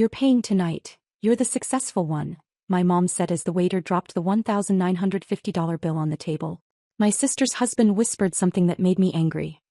You're paying tonight. You're the successful one, my mom said as the waiter dropped the $1,950 bill on the table. My sister's husband whispered something that made me angry.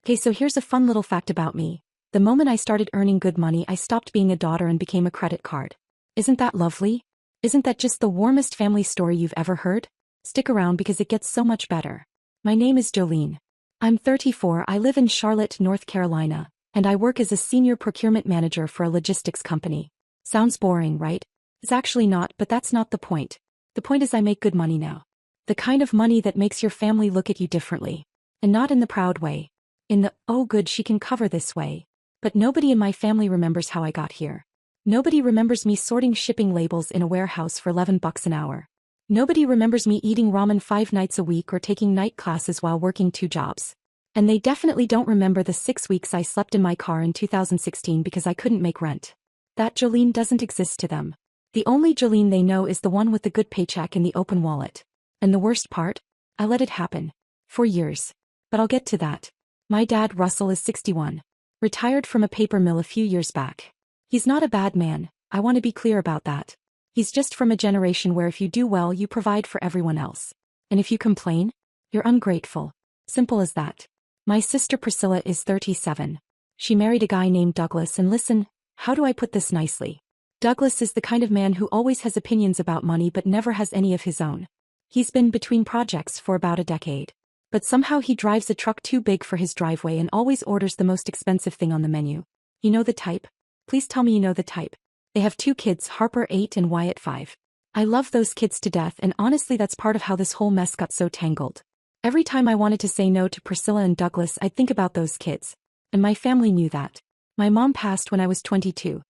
Okay, so here's a fun little fact about me. The moment I started earning good money, I stopped being a daughter and became a credit card. Isn't that lovely? Isn't that just the warmest family story you've ever heard? Stick around because it gets so much better. My name is Jolene. I'm 34, I live in Charlotte, North Carolina, and I work as a senior procurement manager for a logistics company. Sounds boring, right? It's actually not, but that's not the point. The point is I make good money now. The kind of money that makes your family look at you differently. And not in the proud way. In the, oh good she can cover this way. But nobody in my family remembers how I got here. Nobody remembers me sorting shipping labels in a warehouse for $11 an hour. Nobody remembers me eating ramen 5 nights a week or taking night classes while working 2 jobs. And they definitely don't remember the 6 weeks I slept in my car in 2016 because I couldn't make rent. That Jolene doesn't exist to them. The only Jolene they know is the one with the good paycheck and the open wallet. And the worst part? I let it happen. For years. But I'll get to that. My dad, Russell, is 61. Retired from a paper mill a few years back. He's not a bad man, I want to be clear about that. He's just from a generation where if you do well you provide for everyone else. And if you complain, you're ungrateful. Simple as that. My sister Priscilla is 37. She married a guy named Douglas, and listen, how do I put this nicely? Douglas is the kind of man who always has opinions about money but never has any of his own. He's been between projects for about a decade. But somehow he drives a truck too big for his driveway and always orders the most expensive thing on the menu. You know the type? Please tell me you know the type. They have 2 kids, Harper 8 and Wyatt 5. I love those kids to death, and honestly that's part of how this whole mess got so tangled. Every time I wanted to say no to Priscilla and Douglas I'd think about those kids. And my family knew that. My mom passed when I was 22.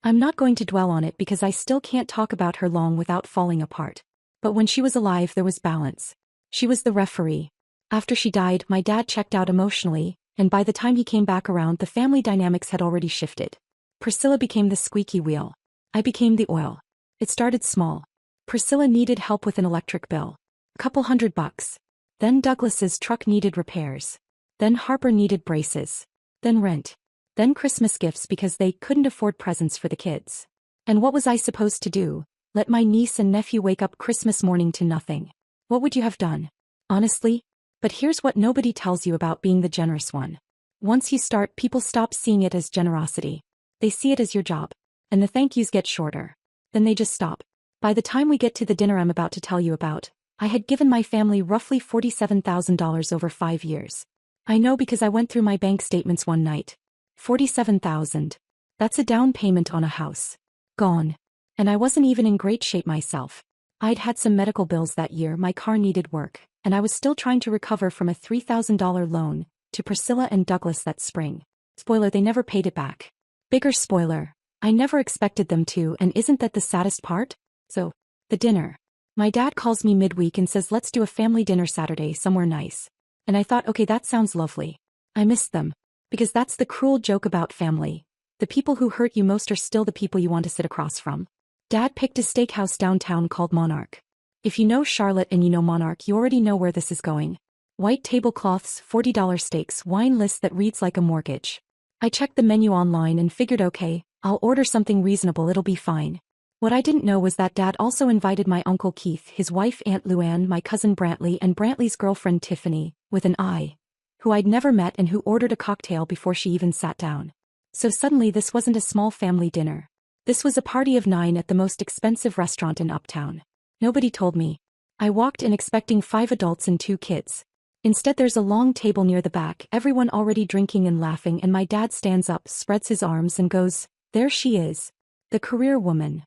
I'm not going to dwell on it because I still can't talk about her long without falling apart. But when she was alive there was balance. She was the referee. After she died, my dad checked out emotionally, and by the time he came back around the family dynamics had already shifted. Priscilla became the squeaky wheel. I became the oil. It started small. Priscilla needed help with an electric bill. A couple $100. Then Douglas's truck needed repairs. Then Harper needed braces. Then rent. Then Christmas gifts because they couldn't afford presents for the kids. And what was I supposed to do? Let my niece and nephew wake up Christmas morning to nothing? What would you have done? Honestly? But here's what nobody tells you about being the generous one. Once you start, people stop seeing it as generosity. They see it as your job. And the thank yous get shorter. Then they just stop. By the time we get to the dinner I'm about to tell you about, I had given my family roughly $47,000 over 5 years. I know because I went through my bank statements one night. $47,000. That's a down payment on a house. Gone. And I wasn't even in great shape myself. I'd had some medical bills that year, my car needed work, and I was still trying to recover from a $3,000 loan to Priscilla and Douglas that spring. Spoiler, they never paid it back. Bigger spoiler, I never expected them to, and isn't that the saddest part? So, the dinner. My dad calls me midweek and says let's do a family dinner Saturday somewhere nice. And I thought okay, that sounds lovely. I missed them. Because that's the cruel joke about family. The people who hurt you most are still the people you want to sit across from. Dad picked a steakhouse downtown called Monarch. If you know Charlotte and you know Monarch, you already know where this is going. White tablecloths, $40 steaks, wine list that reads like a mortgage. I checked the menu online and figured okay, I'll order something reasonable, it'll be fine. What I didn't know was that Dad also invited my Uncle Keith, his wife Aunt Luann, my cousin Brantley, and Brantley's girlfriend Tiffany, with an I, who I'd never met and who ordered a cocktail before she even sat down. So suddenly this wasn't a small family dinner. This was a party of 9 at the most expensive restaurant in Uptown. Nobody told me. I walked in expecting 5 adults and 2 kids. Instead there's a long table near the back, everyone already drinking and laughing, and my dad stands up, spreads his arms and goes, there she is. The career woman.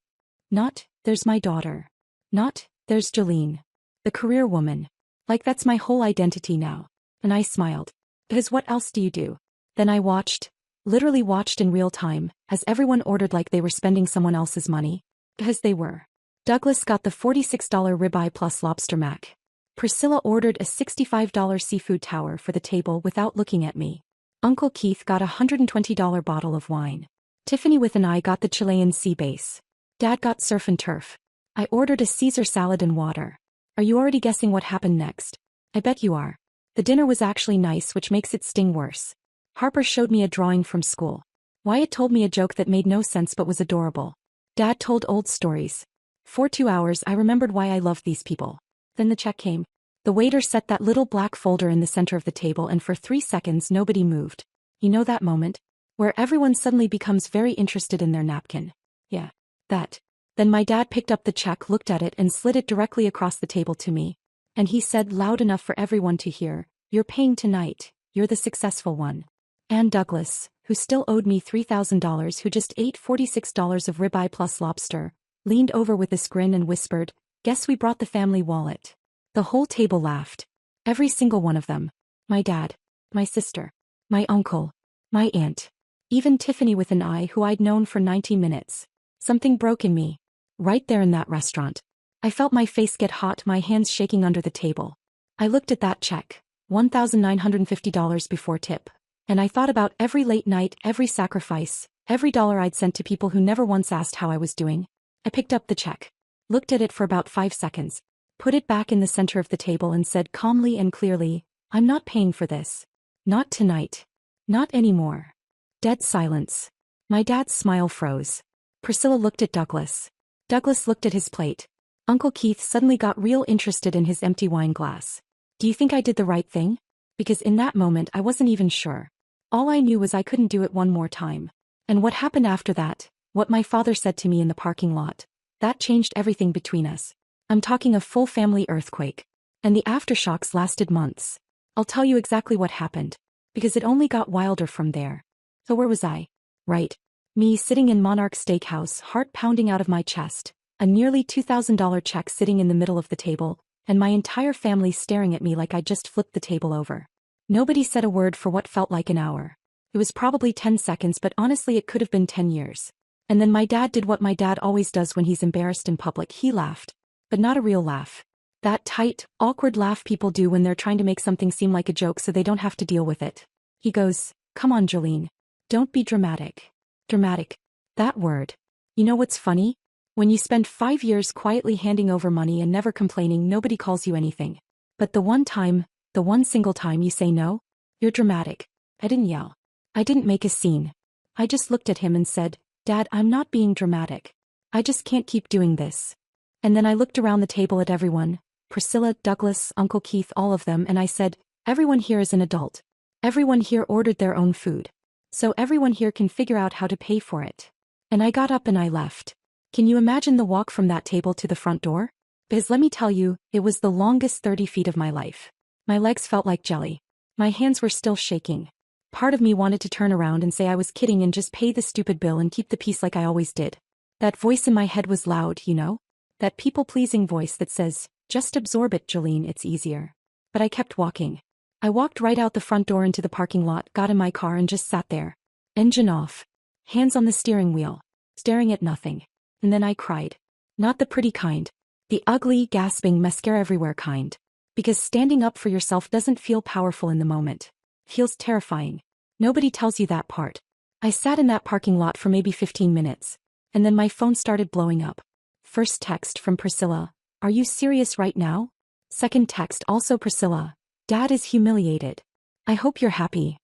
Not, there's my daughter. Not, there's Jolene. The career woman. Like that's my whole identity now. And I smiled. Because what else do you do? Then I watched. Literally watched in real time, as everyone ordered like they were spending someone else's money. Because they were. Douglas got the $46 ribeye plus lobster mac. Priscilla ordered a $65 seafood tower for the table without looking at me. Uncle Keith got a $120 bottle of wine. Tiffany with an I got the Chilean sea base. Dad got surf and turf. I ordered a Caesar salad and water. Are you already guessing what happened next? I bet you are. The dinner was actually nice, which makes it sting worse. Harper showed me a drawing from school. Wyatt told me a joke that made no sense but was adorable. Dad told old stories. For 2 hours I remembered why I loved these people. Then the check came. The waiter set that little black folder in the center of the table and for 3 seconds nobody moved. You know that moment? Where everyone suddenly becomes very interested in their napkin. Yeah. That. Then my dad picked up the check, looked at it and slid it directly across the table to me. And he said loud enough for everyone to hear, "You're paying tonight, you're the successful one." Ann Douglas, who still owed me $3,000, who just ate $46 of ribeye plus lobster, leaned over with this grin and whispered, "Guess we brought the family wallet." The whole table laughed. Every single one of them. My dad, my sister, my uncle, my aunt. Even Tiffany with an eye who I'd known for 90 minutes. Something broke in me. Right there in that restaurant. I felt my face get hot, my hands shaking under the table. I looked at that check, $1,950 before tip. And I thought about every late night, every sacrifice, every dollar I'd sent to people who never once asked how I was doing. I picked up the check. Looked at it for about 5 seconds. Put it back in the center of the table and said calmly and clearly, "I'm not paying for this. Not tonight. Not anymore." Dead silence. My dad's smile froze. Priscilla looked at Douglas. Douglas looked at his plate. Uncle Keith suddenly got real interested in his empty wine glass. "Do you think I did the right thing?" Because in that moment I wasn't even sure. All I knew was I couldn't do it one more time. And what happened after that, what my father said to me in the parking lot, that changed everything between us. I'm talking a full family earthquake. And the aftershocks lasted months. I'll tell you exactly what happened. Because it only got wilder from there. So where was I? Right. Me sitting in Monarch Steakhouse, heart pounding out of my chest, a nearly $2,000 check sitting in the middle of the table, and my entire family staring at me like I just flipped the table over. Nobody said a word for what felt like an hour. It was probably 10 seconds, but honestly it could have been 10 years. And then my dad did what my dad always does when he's embarrassed in public. He laughed. But not a real laugh. That tight, awkward laugh people do when they're trying to make something seem like a joke so they don't have to deal with it. He goes, "Come on, Jolene. Don't be dramatic." Dramatic. That word. You know what's funny? When you spend 5 years quietly handing over money and never complaining, nobody calls you anything. But the one single time you say no, you're dramatic. I didn't yell. I didn't make a scene. I just looked at him and said, "Dad, I'm not being dramatic. I just can't keep doing this." And then I looked around the table at everyone, Priscilla, Douglas, Uncle Keith, all of them, and I said, "Everyone here is an adult. Everyone here ordered their own food. So everyone here can figure out how to pay for it." And I got up and I left. Can you imagine the walk from that table to the front door? Because let me tell you, it was the longest 30 feet of my life. My legs felt like jelly. My hands were still shaking. Part of me wanted to turn around and say I was kidding and just pay the stupid bill and keep the peace like I always did. That voice in my head was loud, you know? That people-pleasing voice that says, "Just absorb it, Jolene, it's easier." But I kept walking. I walked right out the front door into the parking lot, got in my car and just sat there. Engine off. Hands on the steering wheel. Staring at nothing. And then I cried. Not the pretty kind. The ugly, gasping, mascara everywhere kind. Because standing up for yourself doesn't feel powerful in the moment. Feels terrifying. Nobody tells you that part. I sat in that parking lot for maybe 15 minutes. And then my phone started blowing up. First text from Priscilla. "Are you serious right now?" Second text, also Priscilla. "Dad is humiliated. I hope you're happy."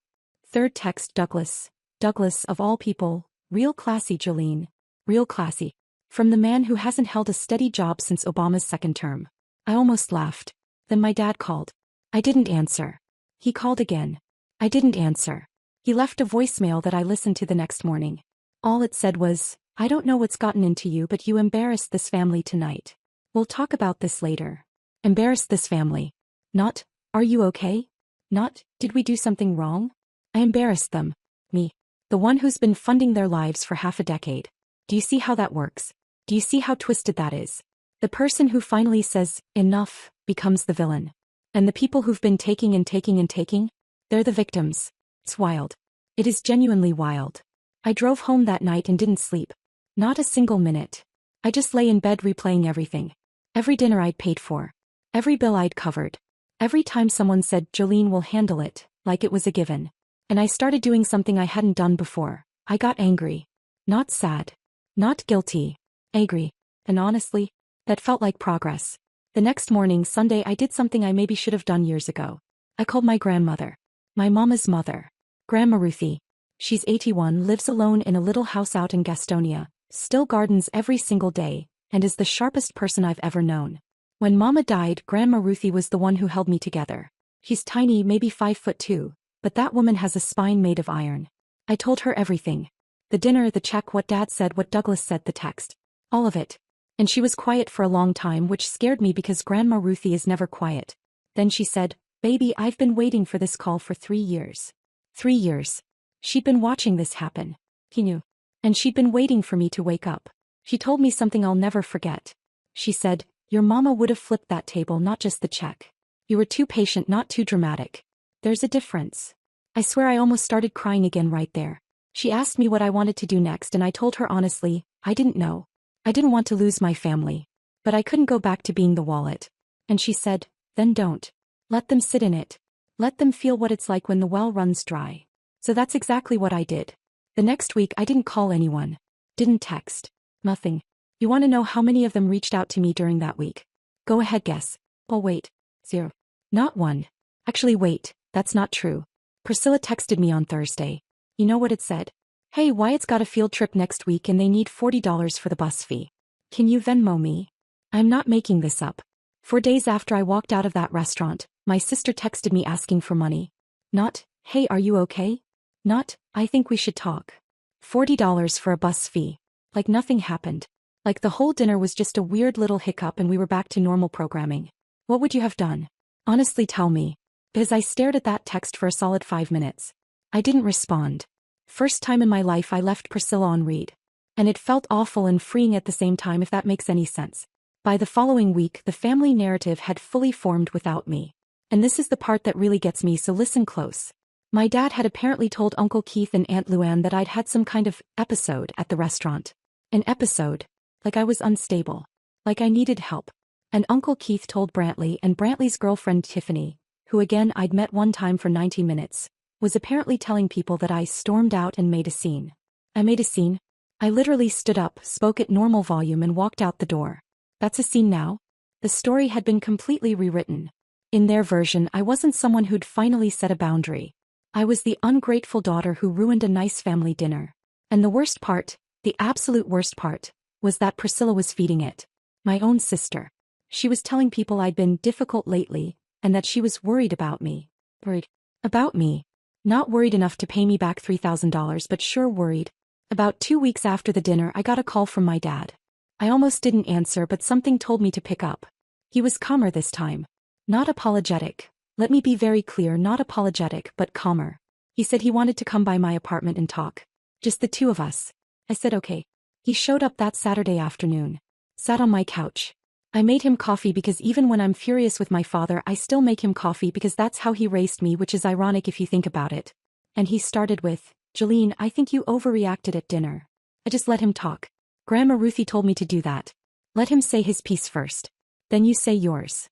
Third text, Douglas. Douglas, of all people. "Real classy, Jolene. Real classy." From the man who hasn't held a steady job since Obama's second term. I almost laughed. Then my dad called. I didn't answer. He called again. I didn't answer. He left a voicemail that I listened to the next morning. All it said was, "I don't know what's gotten into you, but you embarrassed this family tonight. We'll talk about this later." Embarrassed this family. Not, "Are you okay?" Not, "Did we do something wrong?" I embarrassed them. Me. The one who's been funding their lives for half a decade. Do you see how that works? Do you see how twisted that is? The person who finally says, "Enough," becomes the villain. And the people who've been taking and taking and taking, they're the victims. It's wild. It is genuinely wild. I drove home that night and didn't sleep. Not a single minute. I just lay in bed replaying everything. Every dinner I'd paid for. Every bill I'd covered. Every time someone said, "Jolene will handle it," like it was a given. And I started doing something I hadn't done before. I got angry. Not sad. Not guilty. Angry. And honestly, that felt like progress. The next morning, Sunday, I did something I maybe should have done years ago. I called my grandmother. My mama's mother. Grandma Ruthie. She's 81, lives alone in a little house out in Gastonia, still gardens every single day, and is the sharpest person I've ever known. When Mama died, Grandma Ruthie was the one who held me together. She's tiny, maybe 5'2", but that woman has a spine made of iron. I told her everything. The dinner, the check, what Dad said, what Douglas said, the text. All of it. And she was quiet for a long time, which scared me because Grandma Ruthie is never quiet. Then she said, "Baby, I've been waiting for this call for 3 years. 3 years. She'd been watching this happen. He knew. And she'd been waiting for me to wake up. She told me something I'll never forget. She said, 'Your mama would have flipped that table, not just the check. You were too patient, not too dramatic. There's a difference.' I swear I almost started crying again right there. She asked me what I wanted to do next, and I told her honestly, I didn't know. I didn't want to lose my family. But I couldn't go back to being the wallet. And she said, 'Then don't. Let them sit in it. Let them feel what it's like when the well runs dry.' So that's exactly what I did. The next week I didn't call anyone. Didn't text. Nothing. You want to know how many of them reached out to me during that week? Go ahead, guess. Oh wait. 0. Not 1. Actually wait, that's not true. Priscilla texted me on Thursday. You know what it said? 'Hey, Wyatt's got a field trip next week and they need $40 for the bus fee. Can you Venmo me?' I'm not making this up. 4 days after I walked out of that restaurant, my sister texted me asking for money. Not, 'Hey, are you okay?' Not, 'I think we should talk.' $40 for a bus fee. Like nothing happened. Like the whole dinner was just a weird little hiccup and we were back to normal programming. What would you have done? Honestly, tell me. Because I stared at that text for a solid 5 minutes. I didn't respond. First time in my life I left Priscilla on read. And it felt awful and freeing at the same time, if that makes any sense. By the following week, the family narrative had fully formed without me. And this is the part that really gets me, so listen close. My dad had apparently told Uncle Keith and Aunt Luann that I'd had some kind of episode at the restaurant. An episode. Like I was unstable. Like I needed help. And Uncle Keith told Brantley, and Brantley's girlfriend Tiffany, who again I'd met one time for 90 minutes, was apparently telling people that I stormed out and made a scene. I made a scene? I literally stood up, spoke at normal volume and walked out the door. That's a scene now? The story had been completely rewritten. In their version, I wasn't someone who'd finally set a boundary. I was the ungrateful daughter who ruined a nice family dinner. And the worst part, the absolute worst part, was that Priscilla was feeding it. My own sister. She was telling people I'd been difficult lately, and that she was worried about me. Worried. About me. Not worried enough to pay me back $3,000, but sure worried. About 2 weeks after the dinner I got a call from my dad. I almost didn't answer, but something told me to pick up. He was calmer this time. Not apologetic. Let me be very clear, not apologetic, but calmer. He said he wanted to come by my apartment and talk. Just the two of us. I said okay. He showed up that Saturday afternoon. Sat on my couch. I made him coffee because even when I'm furious with my father I still make him coffee because that's how he raised me, which is ironic if you think about it. And he started with, "Jolene, I think you overreacted at dinner." I just let him talk. Grandma Ruthie told me to do that. Let him say his piece first. Then you say yours.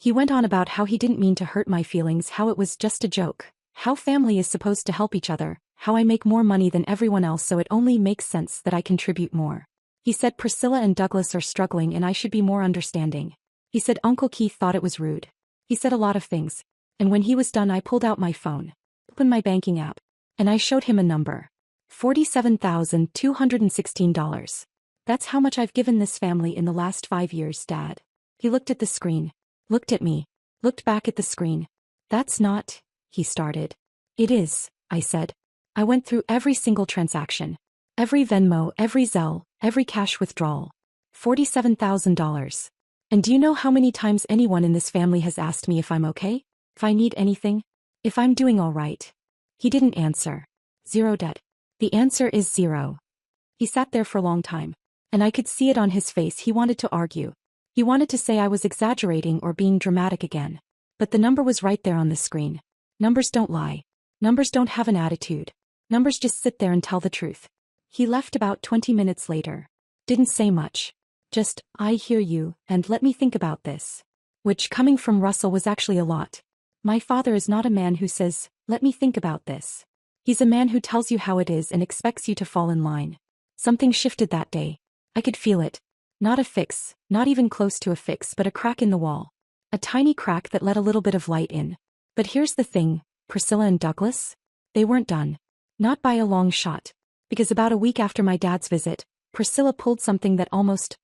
He went on about how he didn't mean to hurt my feelings, how it was just a joke, how family is supposed to help each other, how I make more money than everyone else so it only makes sense that I contribute more. He said Priscilla and Douglas are struggling and I should be more understanding. He said Uncle Keith thought it was rude. He said a lot of things. And when he was done I pulled out my phone, opened my banking app, and I showed him a number. $47,216. That's how much I've given this family in the last 5 years, Dad. He looked at the screen. Looked at me. Looked back at the screen. That's not, he started. It is, I said. I went through every single transaction. Every Venmo, every Zelle, every cash withdrawal. $47,000. And do you know how many times anyone in this family has asked me if I'm okay? If I need anything? If I'm doing all right? He didn't answer. 0 debt. The answer is 0. He sat there for a long time. And I could see it on his face. He wanted to argue. He wanted to say I was exaggerating or being dramatic again. But the number was right there on the screen. Numbers don't lie. Numbers don't have an attitude. Numbers just sit there and tell the truth. He left about 20 minutes later. Didn't say much. Just, "I hear you, and let me think about this." Which, coming from Russell, was actually a lot. My father is not a man who says, "Let me think about this." He's a man who tells you how it is and expects you to fall in line. Something shifted that day. I could feel it. Not a fix, not even close to a fix, but a crack in the wall. A tiny crack that let a little bit of light in. But here's the thing, Priscilla and Douglas? They weren't done. Not by a long shot. Because about a week after my dad's visit, Priscilla pulled something that almost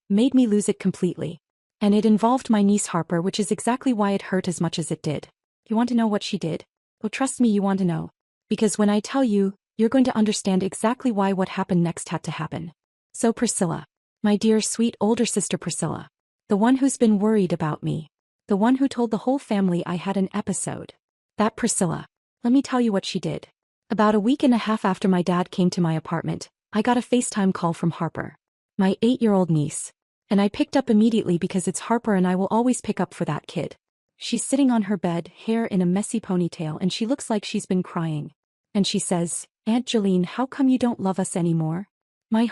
made me lose it completely. And it involved my niece Harper, which is exactly why it hurt as much as it did. You want to know what she did? Oh, trust me, you want to know. Because when I tell you, you're going to understand exactly why what happened next had to happen. So Priscilla. My dear sweet older sister Priscilla. The one who's been worried about me. The one who told the whole family I had an episode. That Priscilla. Let me tell you what she did. About a week and a half after my dad came to my apartment, I got a FaceTime call from Harper. My 8-year-old niece. And I picked up immediately because it's Harper and I will always pick up for that kid. She's sitting on her bed, hair in a messy ponytail, and she looks like she's been crying. And she says, "Aunt Jolene, how come you don't love us anymore?" My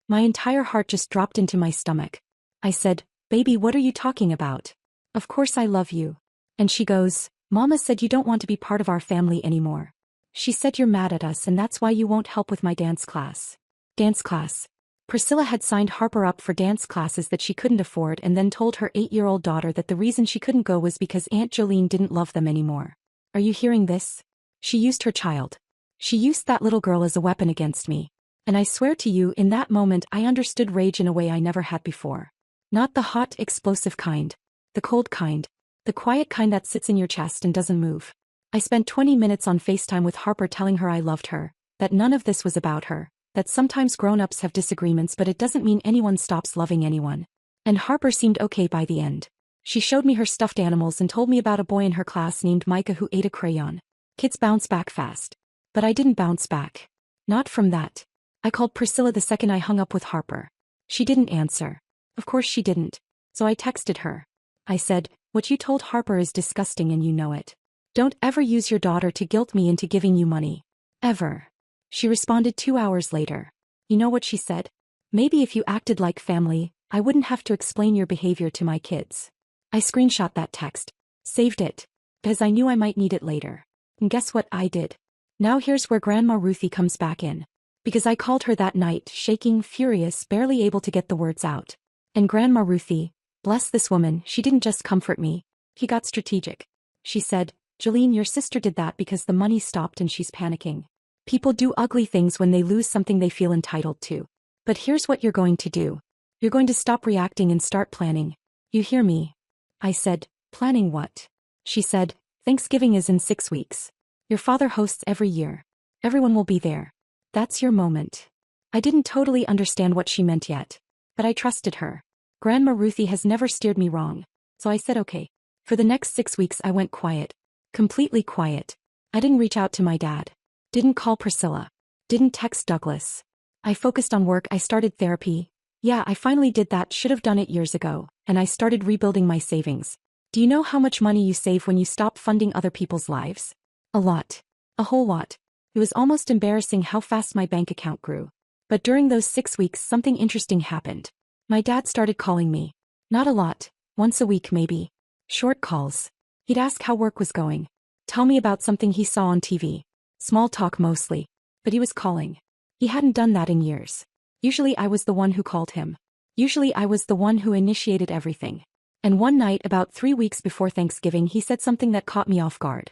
entire heart just dropped into my stomach. I said, "Baby, what are you talking about? Of course I love you." And she goes, "Mama said you don't want to be part of our family anymore. She said you're mad at us and that's why you won't help with my dance class." Dance class. Priscilla had signed Harper up for dance classes that she couldn't afford and then told her 8-year-old daughter that the reason she couldn't go was because Aunt Jolene didn't love them anymore. Are you hearing this? She used her child. She used that little girl as a weapon against me. And I swear to you, in that moment I understood rage in a way I never had before. Not the hot, explosive kind. The cold kind. The quiet kind that sits in your chest and doesn't move. I spent 20 minutes on FaceTime with Harper telling her I loved her, that none of this was about her, that sometimes grown-ups have disagreements but it doesn't mean anyone stops loving anyone. And Harper seemed okay by the end. She showed me her stuffed animals and told me about a boy in her class named Micah who ate a crayon. Kids bounce back fast. But I didn't bounce back. Not from that. I called Priscilla the second I hung up with Harper. She didn't answer. Of course she didn't. So I texted her. I said, "What you told Harper is disgusting and you know it. Don't ever use your daughter to guilt me into giving you money. Ever." She responded 2 hours later. You know what she said? "Maybe if you acted like family, I wouldn't have to explain your behavior to my kids." I screenshot that text. Saved it. Because I knew I might need it later. And guess what I did? Now here's where Grandma Ruthie comes back in. Because I called her that night, shaking, furious, barely able to get the words out. And Grandma Ruthie, bless this woman, she didn't just comfort me. She got strategic. She said, "Jolene, your sister did that because the money stopped and she's panicking. People do ugly things when they lose something they feel entitled to. But here's what you're going to do. You're going to stop reacting and start planning. You hear me?" I said, "Planning what?" She said, "Thanksgiving is in 6 weeks. Your father hosts every year. Everyone will be there. That's your moment." I didn't totally understand what she meant yet. But I trusted her. Grandma Ruthie has never steered me wrong. So I said okay. For the next 6 weeks I went quiet. Completely quiet. I didn't reach out to my dad. Didn't call Priscilla. Didn't text Douglas. I focused on work. I started therapy. Yeah, I finally did that, should have done it years ago, and I started rebuilding my savings. Do you know how much money you save when you stop funding other people's lives? A lot. A whole lot. It was almost embarrassing how fast my bank account grew. But during those 6 weeks something interesting happened. My dad started calling me. Not a lot. Once a week maybe. Short calls. He'd ask how work was going. Tell me about something he saw on TV. Small talk mostly. But he was calling. He hadn't done that in years. Usually I was the one who called him. Usually I was the one who initiated everything. And one night about 3 weeks before Thanksgiving he said something that caught me off guard.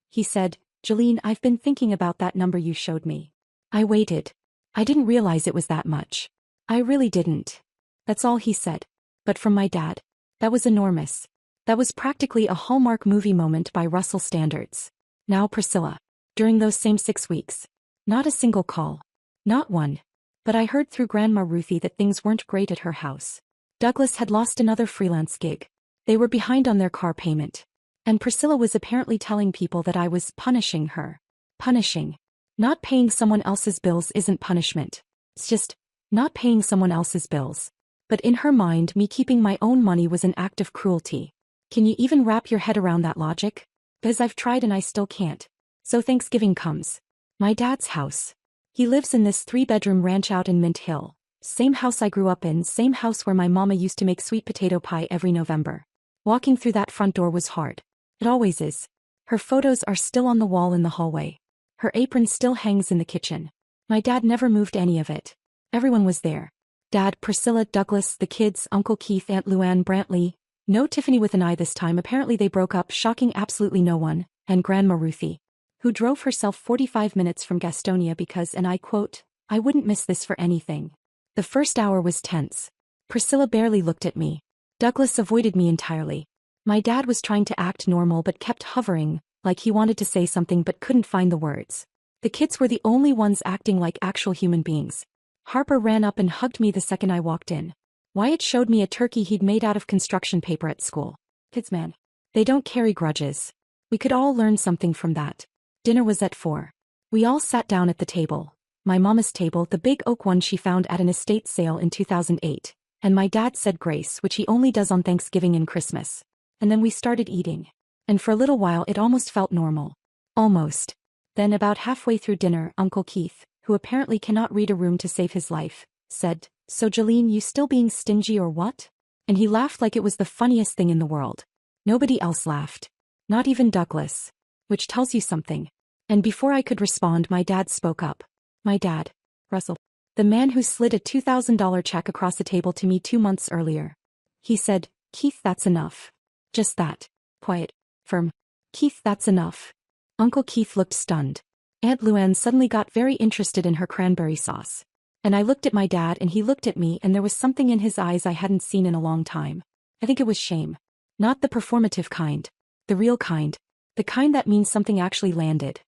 He said, "Jolene, I've been thinking about that number you showed me." I waited. I didn't realize it was that much. I really didn't. That's all he said. But from my dad. That was enormous. That was practically a Hallmark movie moment by Russell standards. Now Priscilla. During those same 6 weeks. Not a single call. Not one. But I heard through Grandma Ruthie that things weren't great at her house. Douglas had lost another freelance gig. They were behind on their car payment. And Priscilla was apparently telling people that I was punishing her. Punishing. Not paying someone else's bills isn't punishment. It's just not paying someone else's bills. But in her mind, me keeping my own money was an act of cruelty. Can you even wrap your head around that logic? Because I've tried and I still can't. So Thanksgiving comes. My dad's house. He lives in this 3-bedroom ranch out in Mint Hill. Same house I grew up in, same house where my mama used to make sweet potato pie every November. Walking through that front door was hard. It always is. Her photos are still on the wall in the hallway. Her apron still hangs in the kitchen. My dad never moved any of it. Everyone was there. Dad, Priscilla, Douglas, the kids, Uncle Keith, Aunt Luann, Brantley. No Tiffany with an I this time, apparently they broke up, shocking absolutely no one, and Grandma Ruthie. who drove herself 45 minutes from Gastonia because, and I quote, "I wouldn't miss this for anything." The first hour was tense. Priscilla barely looked at me. Douglas avoided me entirely. My dad was trying to act normal but kept hovering, like he wanted to say something but couldn't find the words. The kids were the only ones acting like actual human beings. Harper ran up and hugged me the second I walked in. Wyatt showed me a turkey he'd made out of construction paper at school. Kids, man. They don't carry grudges. We could all learn something from that. Dinner was at 4. We all sat down at the table. My mama's table, the big oak one she found at an estate sale in 2008. And my dad said grace, which he only does on Thanksgiving and Christmas. And then we started eating. And for a little while it almost felt normal. Almost. Then about halfway through dinner, Uncle Keith, who apparently cannot read a room to save his life, said, "So Jolene, you still being stingy or what?" And he laughed like it was the funniest thing in the world. Nobody else laughed. Not even Douglas. Which tells you something. And before I could respond, my dad spoke up. My dad. Russell. The man who slid a $2,000 check across the table to me 2 months earlier. He said, "Keith, that's enough." Just that. Quiet. Firm. "Keith, that's enough." Uncle Keith looked stunned. Aunt Luann suddenly got very interested in her cranberry sauce. And I looked at my dad and he looked at me and there was something in his eyes I hadn't seen in a long time. I think it was shame. Not the performative kind. The real kind. The kind that means something actually landed.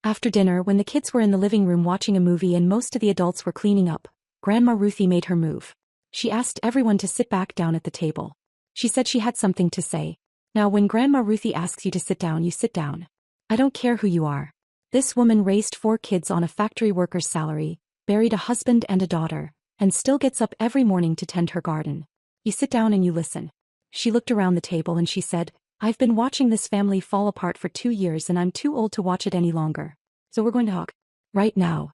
After dinner, when the kids were in the living room watching a movie and most of the adults were cleaning up, Grandma Ruthie made her move. She asked everyone to sit back down at the table. She said she had something to say. Now when Grandma Ruthie asks you to sit down, you sit down. I don't care who you are. This woman raised 4 kids on a factory worker's salary, buried a husband and a daughter, and still gets up every morning to tend her garden. You sit down and you listen. She looked around the table and she said, "I've been watching this family fall apart for 2 years and I'm too old to watch it any longer. So we're going to talk. Right now."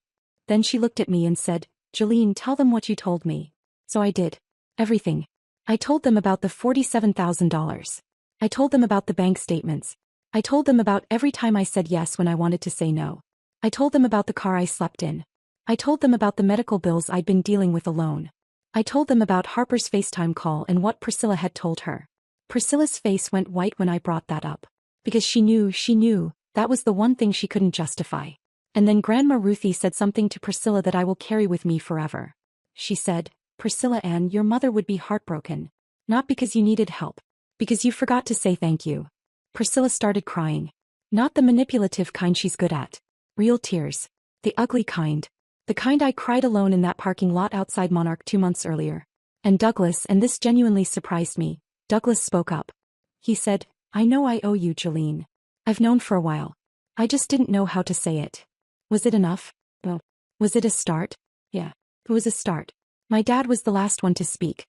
Then she looked at me and said, "Jolene, tell them what you told me." So I did. Everything. I told them about the $47,000. I told them about the bank statements. I told them about every time I said yes when I wanted to say no. I told them about the car I slept in. I told them about the medical bills I'd been dealing with alone. I told them about Harper's FaceTime call and what Priscilla had told her. Priscilla's face went white when I brought that up. Because she knew, that was the one thing she couldn't justify. And then Grandma Ruthie said something to Priscilla that I will carry with me forever. She said, "Priscilla Ann, your mother would be heartbroken. Not because you needed help. Because you forgot to say thank you." Priscilla started crying. Not the manipulative kind she's good at. Real tears. The ugly kind. The kind I cried alone in that parking lot outside Monarch 2 months earlier. And Douglas, and this genuinely surprised me, Douglas spoke up. He said, "I know I owe you, Jolene. I've known for a while. I just didn't know how to say it." Was it enough? Well, was it a start? Yeah, it was a start. My dad was the last one to speak.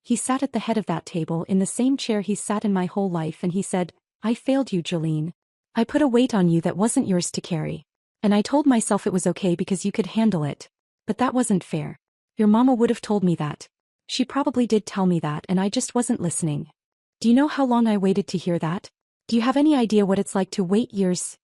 He sat at the head of that table in the same chair he sat in my whole life and he said, "I failed you, Jolene. I put a weight on you that wasn't yours to carry. And I told myself it was okay because you could handle it. But that wasn't fair. Your mama would have told me that. She probably did tell me that and I just wasn't listening. Do you know how long I waited to hear that? Do you have any idea what it's like to wait years,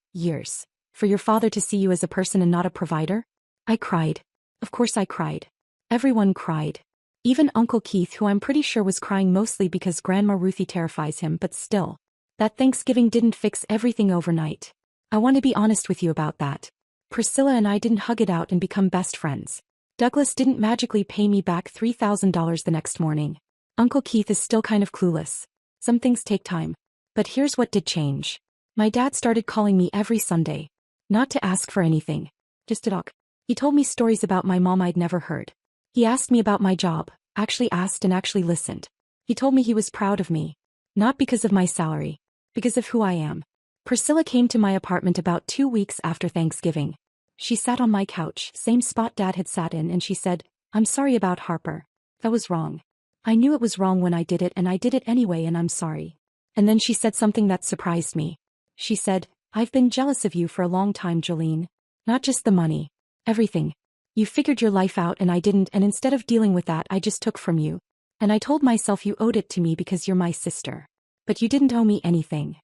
for your father to see you as a person and not a provider?" I cried. Of course I cried. Everyone cried. Even Uncle Keith, who I'm pretty sure was crying mostly because Grandma Ruthie terrifies him, but still. That Thanksgiving didn't fix everything overnight. I want to be honest with you about that. Priscilla and I didn't hug it out and become best friends. Douglas didn't magically pay me back $3,000 the next morning. Uncle Keith is still kind of clueless. Some things take time. But here's what did change. My dad started calling me every Sunday. Not to ask for anything. Just to talk. He told me stories about my mom I'd never heard. He asked me about my job, actually asked and actually listened. He told me he was proud of me. Not because of my salary. Because of who I am. Priscilla came to my apartment about 2 weeks after Thanksgiving. She sat on my couch, same spot Dad had sat in, and she said, "I'm sorry about Harper. That was wrong. I knew it was wrong when I did it and I did it anyway and I'm sorry." And then she said something that surprised me. She said, "I've been jealous of you for a long time, Jolene. Not just the money. Everything. You figured your life out and I didn't, and instead of dealing with that I just took from you. And I told myself you owed it to me because you're my sister. But you didn't owe me anything.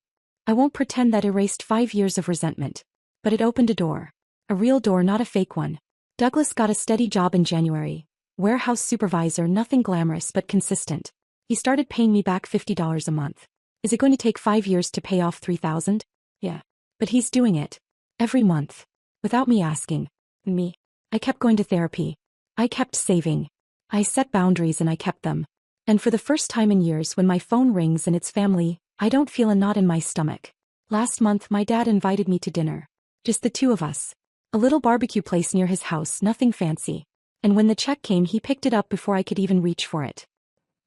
I won't pretend that erased 5 years of resentment. But it opened a door. A real door, not a fake one. Douglas got a steady job in January. Warehouse supervisor, nothing glamorous but consistent. He started paying me back $50 a month. Is it going to take 5 years to pay off $3,000? Yeah. But he's doing it. Every month. Without me asking. Me. I kept going to therapy. I kept saving. I set boundaries and I kept them. And for the first time in years when my phone rings and it's family, I don't feel a knot in my stomach. Last month my dad invited me to dinner. Just the two of us. A little barbecue place near his house, nothing fancy. And when the check came he picked it up before I could even reach for it.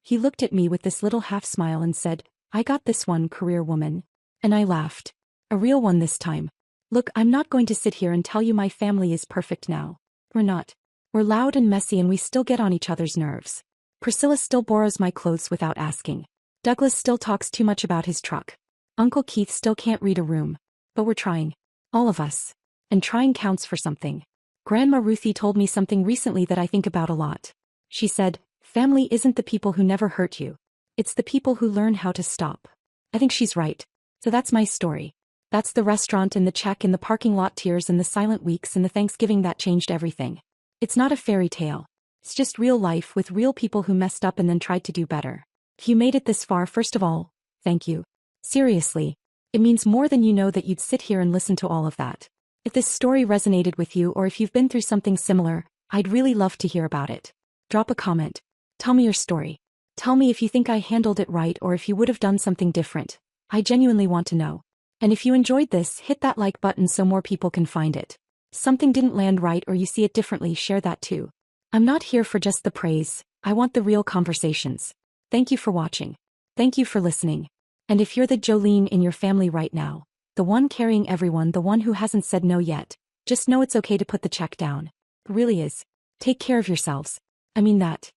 He looked at me with this little half smile and said, "I got this one, career woman." And I laughed. A real one this time. Look, I'm not going to sit here and tell you my family is perfect now. We're not. We're loud and messy and we still get on each other's nerves. Priscilla still borrows my clothes without asking. Douglas still talks too much about his truck. Uncle Keith still can't read a room. But we're trying. All of us. And trying counts for something. Grandma Ruthie told me something recently that I think about a lot. She said, family isn't the people who never hurt you. It's the people who learn how to stop. I think she's right. So that's my story. That's the restaurant and the check and the parking lot tears and the silent weeks and the Thanksgiving that changed everything. It's not a fairy tale. It's just real life with real people who messed up and then tried to do better. If you made it this far, first of all, thank you. Seriously. It means more than you know that you'd sit here and listen to all of that. If this story resonated with you or if you've been through something similar, I'd really love to hear about it. Drop a comment. Tell me your story. Tell me if you think I handled it right or if you would have done something different. I genuinely want to know. And if you enjoyed this, hit that like button so more people can find it. Something didn't land right or you see it differently, share that too. I'm not here for just the praise, I want the real conversations. Thank you for watching. Thank you for listening. And if you're the Jolene in your family right now, the one carrying everyone, the one who hasn't said no yet, just know it's okay to put the check down. It really is. Take care of yourselves. I mean that.